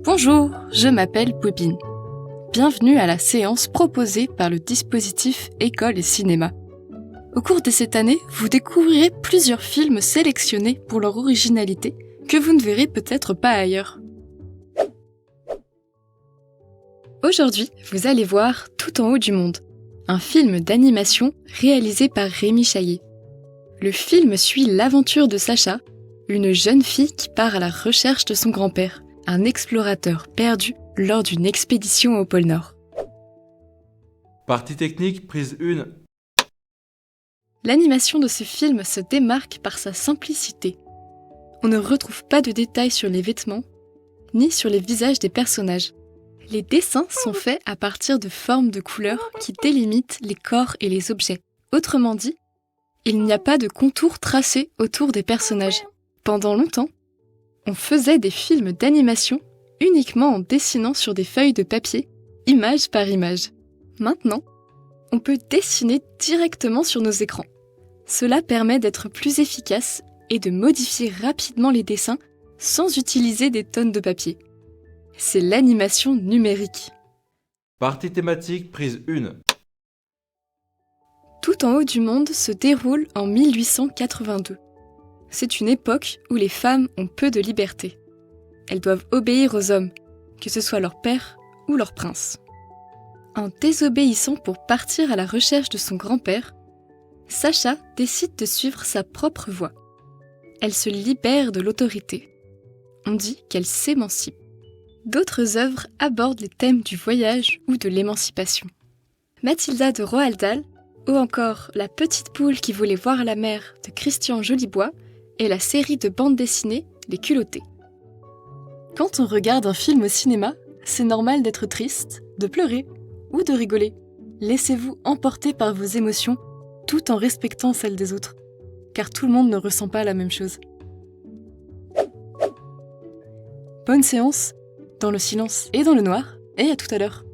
Bonjour, je m'appelle Popine. Bienvenue à la séance proposée par le dispositif École et Cinéma. Au cours de cette année, vous découvrirez plusieurs films sélectionnés pour leur originalité que vous ne verrez peut-être pas ailleurs. Aujourd'hui, vous allez voir Tout en haut du monde, un film d'animation réalisé par Rémi Chaillet. Le film suit l'aventure de Sacha, une jeune fille qui part à la recherche de son grand-père, un explorateur perdu lors d'une expédition au pôle Nord. Partie technique, prise 1. L'animation de ce film se démarque par sa simplicité. On ne retrouve pas de détails sur les vêtements, ni sur les visages des personnages. Les dessins sont faits à partir de formes de couleurs qui délimitent les corps et les objets. Autrement dit, il n'y a pas de contours tracés autour des personnages. Pendant longtemps, on faisait des films d'animation uniquement en dessinant sur des feuilles de papier, image par image. Maintenant, on peut dessiner directement sur nos écrans. Cela permet d'être plus efficace et de modifier rapidement les dessins sans utiliser des tonnes de papier. C'est l'animation numérique. Partie thématique, prise 1. Tout en haut du monde se déroule en 1882. C'est une époque où les femmes ont peu de liberté. Elles doivent obéir aux hommes, que ce soit leur père ou leur prince. En désobéissant pour partir à la recherche de son grand-père, Sacha décide de suivre sa propre voie. Elle se libère de l'autorité. On dit qu'elle s'émancipe. D'autres œuvres abordent les thèmes du voyage ou de l'émancipation. Mathilda de Roald Dahl, ou encore La petite poule qui voulait voir la mer de Christian Jolibois, et la série de bandes dessinées Les Culottés. Quand on regarde un film au cinéma, c'est normal d'être triste, de pleurer ou de rigoler. Laissez-vous emporter par vos émotions tout en respectant celles des autres, car tout le monde ne ressent pas la même chose. Bonne séance, dans le silence et dans le noir, et à tout à l'heure.